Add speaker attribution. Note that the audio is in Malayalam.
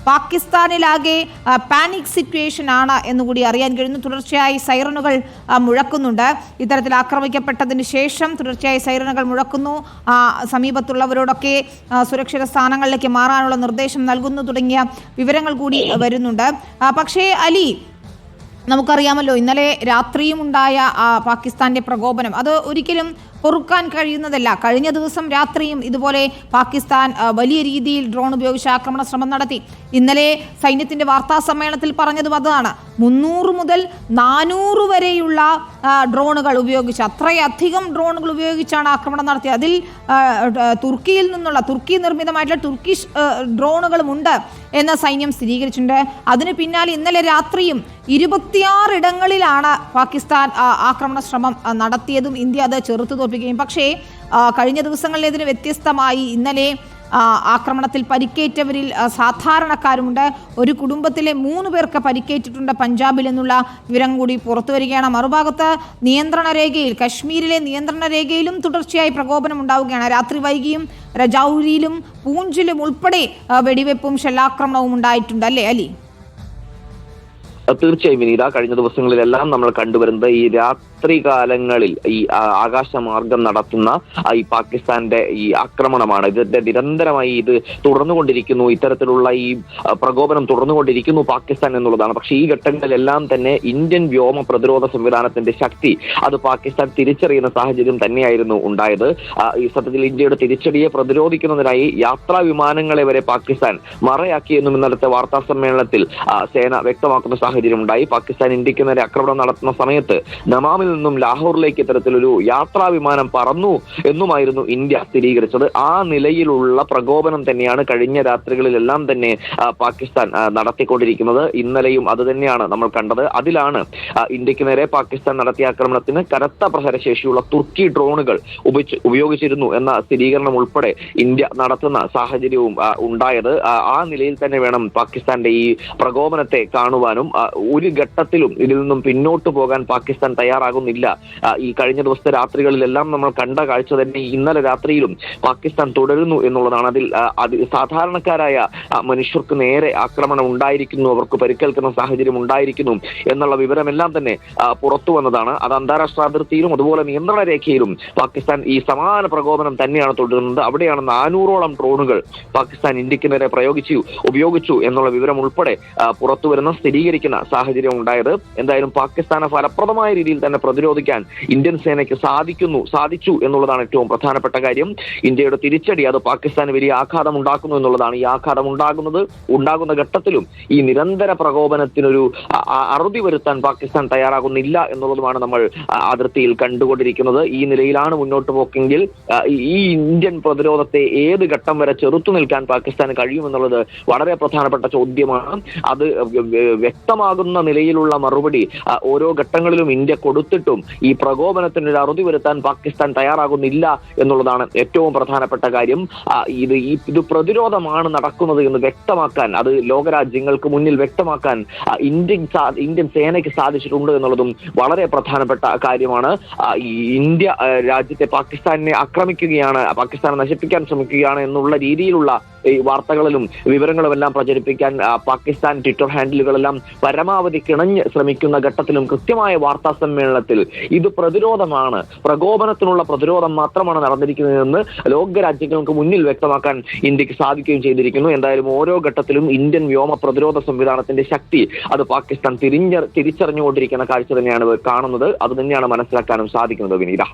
Speaker 1: പാകിസ്ഥാനിലാകെ പാനിക് സിറ്റുവേഷൻ ആണ് എന്നുകൂടി അറിയാൻ കഴിയുന്നു. തുടർച്ചയായി സൈറനുകൾ മുഴക്കുന്നുണ്ട്. ഇത്തരത്തിൽ ആക്രമിക്കപ്പെട്ടതിന് ശേഷം തുടർച്ചയായി സൈറനുകൾ മുഴക്കുന്നു. സമീപത്തുള്ളവരോടൊക്കെ സുരക്ഷിത സ്ഥാനങ്ങളിലേക്ക് മാറാനുള്ള നിർദ്ദേശം നൽകുന്നു തുടങ്ങിയ വിവരങ്ങൾ കൂടി വരുന്നുണ്ട്. പക്ഷേ അലി, നമുക്കറിയാമല്ലോ ഇന്നലെ രാത്രിയും ഉണ്ടായ പാകിസ്ഥാന്റെ പ്രകോപനം അത് ഒരിക്കലും പൊറുക്കാൻ കഴിയുന്നതല്ല. കഴിഞ്ഞ ദിവസം രാത്രിയും ഇതുപോലെ പാകിസ്ഥാൻ വലിയ രീതിയിൽ ഡ്രോൺ ഉപയോഗിച്ച് ആക്രമണ ശ്രമം നടത്തി. ഇന്നലെ സൈന്യത്തിന്റെ വാർത്താ സമ്മേളനത്തിൽ പറഞ്ഞതും അതാണ്. 300 മുതൽ 400 വരെയുള്ള ഡ്രോണുകൾ ഉപയോഗിച്ച്, അത്രയധികം ഡ്രോണുകൾ ഉപയോഗിച്ചാണ് ആക്രമണം നടത്തിയത്. അതിൽ തുർക്കിയിൽ നിന്നുള്ള തുർക്കി നിർമ്മിതമായിട്ടുള്ള തുർക്കിഷ് ഡ്രോണുകളും ഉണ്ട് എന്ന് സൈന്യം സ്ഥിരീകരിച്ചിട്ടുണ്ട്. അതിന് പിന്നാലെ ഇന്നലെ രാത്രിയും 26 ഇടങ്ങളിലാണ് പാകിസ്ഥാൻ ആക്രമണ ശ്രമം നടത്തിയതും ഇന്ത്യ അത് ചെറുത്തു തോൽപ്പിക്കുകയും. പക്ഷേ കഴിഞ്ഞ ദിവസങ്ങളിലേതിന് വ്യത്യസ്തമായി ഇന്നലെ ആക്രമണത്തിൽ പരിക്കേറ്റവരിൽ സാധാരണക്കാരുമുണ്ട്. ഒരു കുടുംബത്തിലെ 3 പേർക്ക് പരിക്കേറ്റിട്ടുണ്ട് പഞ്ചാബിൽ എന്നുള്ള വിവരം കൂടി പുറത്തു വരികയാണ്. മറുഭാഗത്ത് നിയന്ത്രണ രേഖയിൽ, കശ്മീരിലെ നിയന്ത്രണ രേഖയിലും തുടർച്ചയായി പ്രകോപനം ഉണ്ടാവുകയാണ്. രാത്രി വൈകിയും രജൌരിയിലും പൂഞ്ചിലും ഉൾപ്പെടെ വെടിവെപ്പും ഷെല്ലാക്രമണവും ഉണ്ടായിട്ടുണ്ട് അല്ലേ അലി?
Speaker 2: തീർച്ചയായും വിനീത, കഴിഞ്ഞ ദിവസങ്ങളിലെല്ലാം നമ്മൾ കണ്ടുവരുന്നത് ഈ രാത്രി കാലങ്ങളിൽ ഈ ആകാശമാർഗം നടത്തുന്ന ഈ പാകിസ്ഥാന്റെ ഈ ആക്രമണമാണ്. ഇതിന്റെ നിരന്തരമായി ഇത് തുടർന്നുകൊണ്ടിരിക്കുന്നു. ഇത്തരത്തിലുള്ള ഈ പ്രകോപനം തുടർന്നുകൊണ്ടിരിക്കുന്നു പാകിസ്ഥാൻ എന്നുള്ളതാണ്. പക്ഷേ ഈ ഘട്ടങ്ങളിലെല്ലാം തന്നെ ഇന്ത്യൻ വ്യോമ പ്രതിരോധ സംവിധാനത്തിന്റെ ശക്തി അത് പാകിസ്ഥാൻ തിരിച്ചറിയുന്ന സാഹചര്യം തന്നെയായിരുന്നു ഉണ്ടായത്. ഈ സത്യത്തിൽ ഇന്ത്യയുടെ തിരിച്ചടിയെ പ്രതിരോധിക്കുന്നതിനായി യാത്രാ വിമാനങ്ങളെ വരെ പാകിസ്ഥാൻ മറയാക്കിയെന്നും ഇന്നലത്തെ വാർത്താ സമ്മേളനത്തിൽ സേന വ്യക്തമാക്കുന്ന സാഹചര്യം ഉണ്ടായി. പാകിസ്ഥാൻ ഇന്ത്യക്ക് നേരെ ആക്രമണം നടത്തുന്ന സമയത്ത് ദമാമിൽ നിന്നും ലാഹോറിലേക്ക് ഇത്തരത്തിലൊരു യാത്രാ വിമാനം പറന്നു എന്നുമായിരുന്നു ഇന്ത്യ സ്ഥിരീകരിച്ചത്. ആ നിലയിലുള്ള പ്രകോപനം തന്നെയാണ് കഴിഞ്ഞ രാത്രികളിലെല്ലാം തന്നെ പാകിസ്ഥാൻ നടത്തിക്കൊണ്ടിരിക്കുന്നത്. ഇന്നലെയും അത് തന്നെയാണ് നമ്മൾ കണ്ടത്. അതിലാണ് ഇന്ത്യക്ക് നേരെ പാകിസ്ഥാൻ നടത്തിയ ആക്രമണത്തിന് കനത്ത പ്രഹരശേഷിയുള്ള തുർക്കി ഡ്രോണുകൾ ഉപയോഗിച്ചിരുന്നു എന്ന സ്ഥിരീകരണം ഉൾപ്പെടെ ഇന്ത്യ നടത്തുന്ന സാഹചര്യവും ഉണ്ടായത്. ആ നിലയിൽ തന്നെ വേണം പാകിസ്ഥാന്റെ ഈ പ്രകോപനത്തെ കാണുവാനും. ഒരു ഘട്ടത്തിലും ഇതിൽ നിന്നും പിന്നോട്ട് പോകാൻ പാകിസ്ഥാൻ തയ്യാറാകുന്നില്ല. ഈ കഴിഞ്ഞ ദിവസത്തെ രാത്രികളിലെല്ലാം നമ്മൾ കണ്ട കാഴ്ച തന്നെ ഇന്നലെ രാത്രിയിലും പാകിസ്ഥാൻ തുടരുന്നു എന്നുള്ളതാണ്. അതിൽ സാധാരണക്കാരായ മനുഷ്യർക്ക് നേരെ ആക്രമണം ഉണ്ടായിരിക്കുന്നു, അവർക്ക് പരിക്കേൽക്കുന്ന സാഹചര്യം ഉണ്ടായിരിക്കുന്നു എന്നുള്ള വിവരമെല്ലാം തന്നെ പുറത്തു വന്നതാണ്. അത് അന്താരാഷ്ട്ര അതിർത്തിയിലും അതുപോലെ നിയന്ത്രണ രേഖയിലും പാകിസ്ഥാൻ ഈ സമാന പ്രകോപനം തന്നെയാണ് തുടരുന്നത്. അവിടെയാണ് 400ഓളം ഡ്രോണുകൾ പാകിസ്ഥാൻ ഇന്ത്യക്ക് നേരെ ഉപയോഗിച്ചു എന്നുള്ള വിവരം ഉൾപ്പെടെ പുറത്തു വരുന്ന സ്ഥിരീകരിക്കുന്ന സാഹചര്യം ഉണ്ടായത്. എന്തായാലും പാകിസ്ഥാനെ ഫലപ്രദമായ രീതിയിൽ തന്നെ പ്രതിരോധിക്കാൻ ഇന്ത്യൻ സേനയ്ക്ക് സാധിച്ചു എന്നുള്ളതാണ് ഏറ്റവും പ്രധാനപ്പെട്ട കാര്യം. ഇന്ത്യയുടെ തിരിച്ചടി അത് പാകിസ്ഥാന് വലിയ ആഘാതം ഉണ്ടാക്കുന്നു എന്നുള്ളതാണ്. ഈ ആഘാതം ഉണ്ടാകുന്ന ഘട്ടത്തിലും ഈ നിരന്തര പ്രകോപനത്തിനൊരു അറുതി വരുത്താൻ പാകിസ്ഥാൻ തയ്യാറാകുന്നില്ല എന്നുള്ളതുമാണ് നമ്മൾ അതിർത്തിയിൽ കണ്ടുകൊണ്ടിരിക്കുന്നത്. ഈ നിലയിലാണ് മുന്നോട്ട് പോക്കെങ്കിൽ ഈ ഇന്ത്യൻ പ്രതിരോധത്തെ ഏത് ഘട്ടം വരെ ചെറുത്തു നിൽക്കാൻ പാകിസ്ഥാന് കഴിയുമെന്നുള്ളത് വളരെ പ്രധാനപ്പെട്ട ചോദ്യമാണ്. അത് വ്യക്തമാകുന്ന നിലയിലുള്ള മറുപടി ഓരോ ഘട്ടങ്ങളിലും ഇന്ത്യ കൊടുത്തിട്ടും ഈ പ്രകോപനത്തിന് ഒരു അറുതി വരുത്താൻ പാകിസ്ഥാൻ തയ്യാറാകുന്നില്ല എന്നുള്ളതാണ് ഏറ്റവും പ്രധാനപ്പെട്ട കാര്യം. ഇത് പ്രതിരോധമാണ് നടക്കുന്നത് എന്ന് വ്യക്തമാക്കാൻ, അത് ലോകരാജ്യങ്ങൾക്ക് മുന്നിൽ വ്യക്തമാക്കാൻ ഇന്ത്യൻ സേനയ്ക്ക് സാധിച്ചിട്ടുണ്ട് എന്നുള്ളതും വളരെ പ്രധാനപ്പെട്ട കാര്യമാണ്. ഇന്ത്യ രാജ്യത്തെ പാകിസ്ഥാനെ പാകിസ്ഥാനെ നശിപ്പിക്കാൻ ശ്രമിക്കുകയാണ് എന്നുള്ള രീതിയിലുള്ള ഈ വാർത്തകളിലും വിവരങ്ങളുമെല്ലാം പ്രചരിപ്പിക്കാൻ പാകിസ്ഥാൻ ട്വിറ്റർ ഹാൻഡിലുകളെല്ലാം പരമാവധി കിണഞ്ഞ് ശ്രമിക്കുന്ന ഘട്ടത്തിലും കൃത്യമായ വാർത്താ സമ്മേളനത്തിൽ ഇത് പ്രതിരോധമാണ്, പ്രകോപനത്തിനുള്ള പ്രതിരോധം മാത്രമാണ് നടന്നിരിക്കുന്നതെന്ന് ലോകരാജ്യങ്ങൾക്ക് മുന്നിൽ വ്യക്തമാക്കാൻ ഇന്ത്യക്ക് സാധിക്കുകയും ചെയ്തിരിക്കുന്നു. എന്തായാലും ഓരോ ഘട്ടത്തിലും ഇന്ത്യൻ വ്യോമ പ്രതിരോധ സംവിധാനത്തിന്റെ ശക്തി അത് പാകിസ്ഥാൻ തിരിച്ചറിഞ്ഞുകൊണ്ടിരിക്കുന്ന കാഴ്ച തന്നെയാണ് കാണുന്നത്. അത് തന്നെയാണ് മനസ്സിലാക്കാനും സാധിക്കുന്നത് വിനീത.